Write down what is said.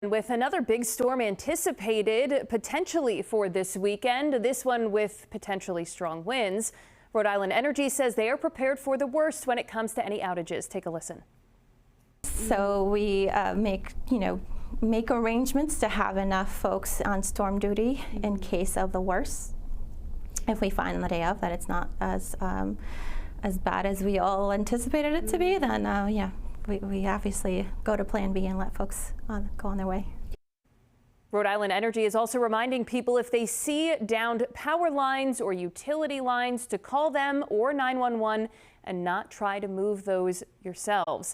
With another big storm anticipated potentially for this weekend, this one with potentially strong winds. Rhode Island Energy says they are prepared for the worst when it comes to any outages. Take a listen. So we make arrangements to have enough folks on storm duty in case of the worst. If we find on the day of that it's not as bad as we all anticipated it to be, then yeah. We obviously go to Plan B and let folks go on their way. Rhode Island Energy is also reminding people if they see downed power lines or utility lines to call them or 911 and not try to move those yourselves.